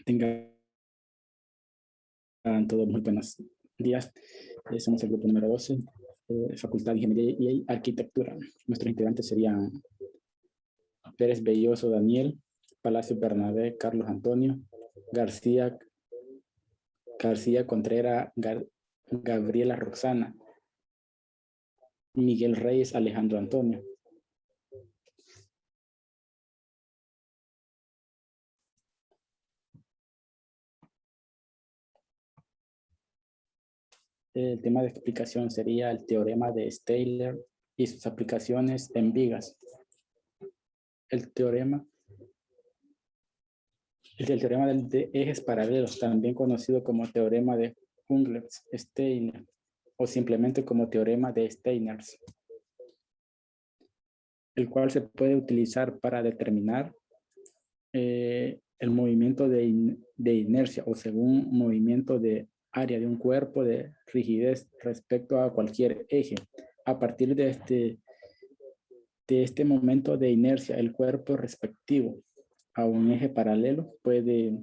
Tengan todos muy buenos días. Somos el grupo número 12, Facultad de Ingeniería y Arquitectura. Nuestros integrantes serían Pérez Belloso Daniel, Palacio Bernabé Carlos Antonio, García Contreras Gabriela Roxana, Miguel Reyes Alejandro Antonio. El tema de explicación sería el teorema de Steiner y sus aplicaciones en vigas. El teorema de ejes paralelos, también conocido como teorema de Jungler-Steiner o simplemente como teorema de Steiner, el cual se puede utilizar para determinar el movimiento de inercia o según movimiento de área de un cuerpo de rigidez respecto a cualquier eje. A partir de este momento de inercia, el cuerpo respectivo a un eje paralelo puede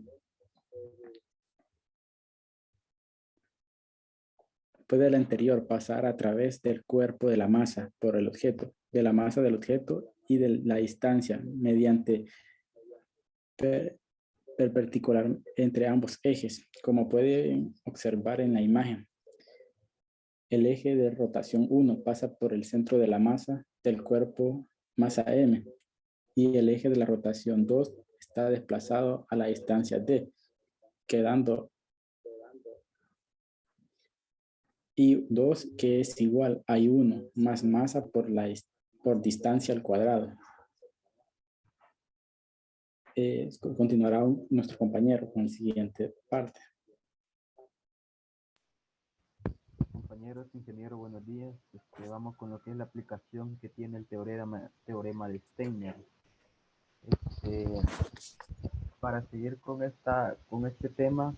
el anterior pasar a través del cuerpo de la masa por el objeto, de la masa del objeto y de la distancia mediante perpendicular entre ambos ejes, como pueden observar en la imagen. El eje de rotación 1 pasa por el centro de la masa del cuerpo masa M y el eje de la rotación 2 está desplazado a la distancia D, quedando I2 que es igual a I1 más masa por distancia al cuadrado. Continuará nuestro compañero con la siguiente parte. Compañeros, ingeniero, buenos días. Vamos con lo que es la aplicación que tiene el teorema de Steiner. Para seguir con este tema,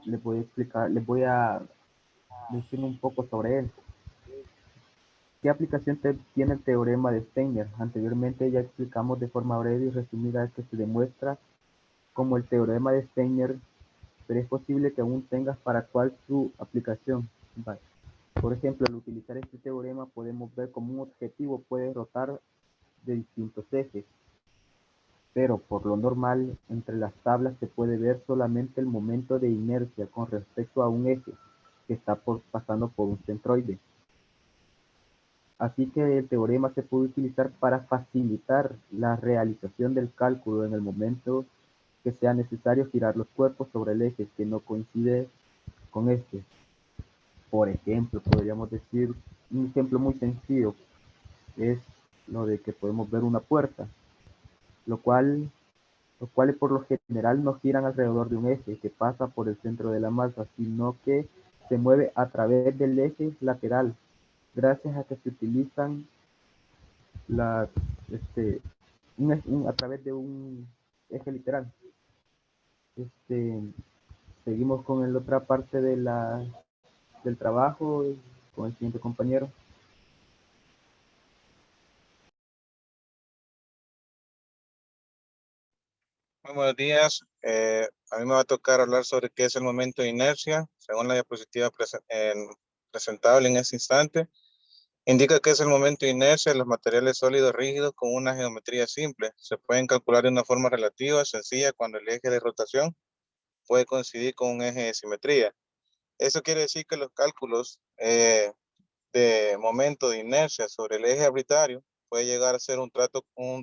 les voy a decir un poco sobre él. ¿Qué aplicación tiene el teorema de Steiner? Anteriormente ya explicamos de forma breve y resumida que se demuestra como el teorema de Steiner, pero es posible que aún tengas para cuál su aplicación. Vale. Por ejemplo, al utilizar este teorema podemos ver cómo un objetivo puede rotar de distintos ejes, pero por lo normal entre las tablas se puede ver solamente el momento de inercia con respecto a un eje que está pasando por un centroide. Así que el teorema se puede utilizar para facilitar la realización del cálculo en el momento que sea necesario girar los cuerpos sobre el eje que no coincide con este. Por ejemplo, podríamos decir, un ejemplo muy sencillo es lo de que podemos ver una puerta, los cuales por lo general no giran alrededor de un eje que pasa por el centro de la masa, sino que se mueve a través del eje lateral, gracias a que se utilizan a través de un eje literal. Seguimos con la otra parte del trabajo, con el siguiente compañero. Muy buenos días. A mí me va a tocar hablar sobre qué es el momento de inercia, según la diapositiva presentable en este instante. Indica que es el momento de inercia de los materiales sólidos rígidos con una geometría simple. Se pueden calcular de una forma relativa, sencilla, cuando el eje de rotación puede coincidir con un eje de simetría. Eso quiere decir que los cálculos de momento de inercia sobre el eje arbitrario puede llegar a ser un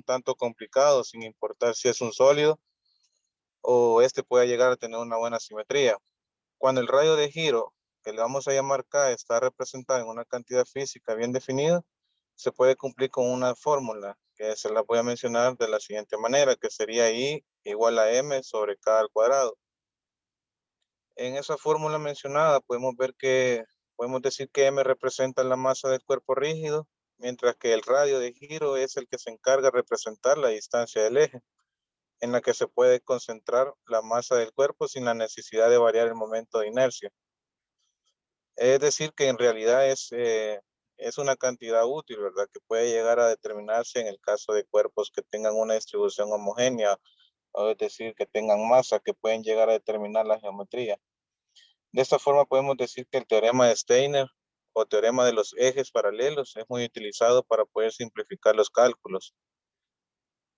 tanto complicado, sin importar si es un sólido o este puede llegar a tener una buena simetría. Cuando el radio de giro, que le vamos a llamar K, está representado en una cantidad física bien definida, se puede cumplir con una fórmula, que se la voy a mencionar de la siguiente manera, que sería I igual a M sobre K al cuadrado. En esa fórmula mencionada podemos decir que M representa la masa del cuerpo rígido, mientras que el radio de giro es el que se encarga de representar la distancia del eje, en la que se puede concentrar la masa del cuerpo sin la necesidad de variar el momento de inercia. Es decir, que en realidad es una cantidad útil, ¿verdad? Que puede llegar a determinarse en el caso de cuerpos que tengan una distribución homogénea o es decir, que tengan masa que pueden llegar a determinar la geometría. De esta forma podemos decir que el teorema de Steiner o teorema de los ejes paralelos es muy utilizado para poder simplificar los cálculos.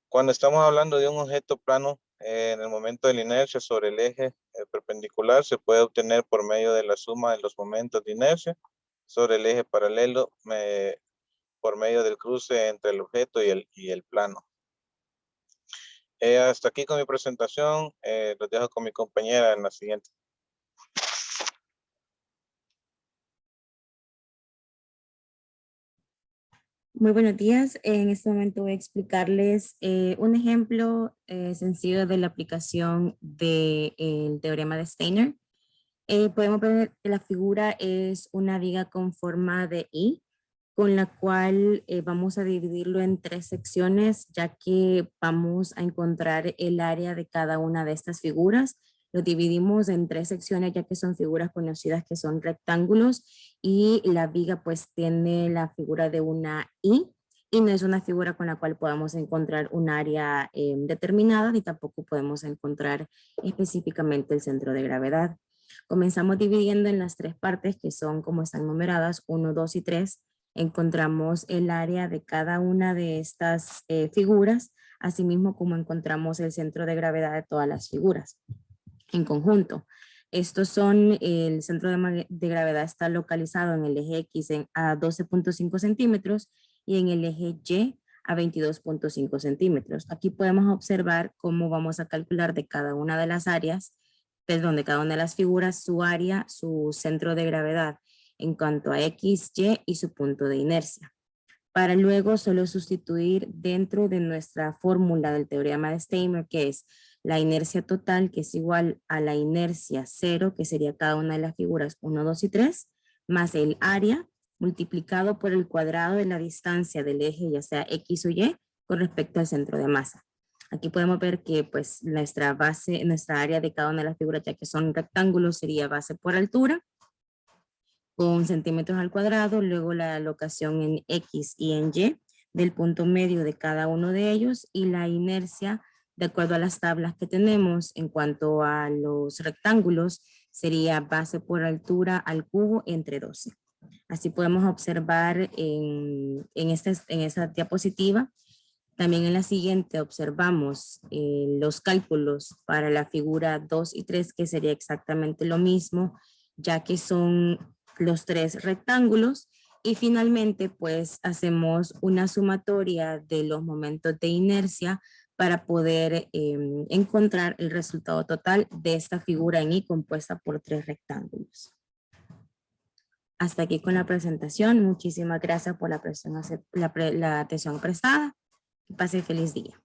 Cuando estamos hablando de un objeto plano, en el momento de la inercia sobre el eje perpendicular se puede obtener por medio de la suma de los momentos de inercia sobre el eje paralelo por medio del cruce entre el objeto y el plano. Hasta aquí con mi presentación. Los dejo con mi compañera en la siguiente. Muy buenos días. En este momento voy a explicarles un ejemplo sencillo de la aplicación del teorema de Steiner. Podemos ver que la figura es una viga con forma de I, con la cual vamos a dividirlo en 3 secciones, ya que vamos a encontrar el área de cada una de estas figuras. Lo dividimos en 3 secciones, ya que son figuras conocidas que son rectángulos, y la viga pues tiene la figura de una I, y no es una figura con la cual podamos encontrar un área determinada, ni tampoco podemos encontrar específicamente el centro de gravedad. Comenzamos dividiendo en las 3 partes que son como están numeradas, 1, 2 y 3. Encontramos el área de cada una de estas figuras, asimismo como encontramos el centro de gravedad de todas las figuras en conjunto. Estos son, el centro de gravedad está localizado en el eje X a 12.5 centímetros y en el eje Y a 22.5 centímetros. Aquí podemos observar cómo vamos a calcular de cada una de las áreas, perdón, de cada una de las figuras, su área, su centro de gravedad en cuanto a X, y su punto de inercia. Para luego solo sustituir dentro de nuestra fórmula del teorema de Steiner, que es la inercia total, que es igual a la inercia cero, que sería cada una de las figuras 1, 2 y 3, más el área multiplicado por el cuadrado de la distancia del eje, ya sea X o Y, con respecto al centro de masa. Aquí podemos ver que pues nuestra base, nuestra área de cada una de las figuras, ya que son rectángulos, sería base por altura, con centímetros al cuadrado, luego la alocación en X y en Y del punto medio de cada uno de ellos, y la inercia de acuerdo a las tablas que tenemos en cuanto a los rectángulos sería base por altura al cubo entre 12. Así podemos observar en esta diapositiva. También en la siguiente observamos los cálculos para la figura 2 y 3, que sería exactamente lo mismo, ya que son los 3 rectángulos. Y finalmente, pues hacemos una sumatoria de los momentos de inercia para poder encontrar el resultado total de esta figura en I compuesta por 3 rectángulos. Hasta aquí con la presentación. Muchísimas gracias por la atención prestada. Que pase feliz día.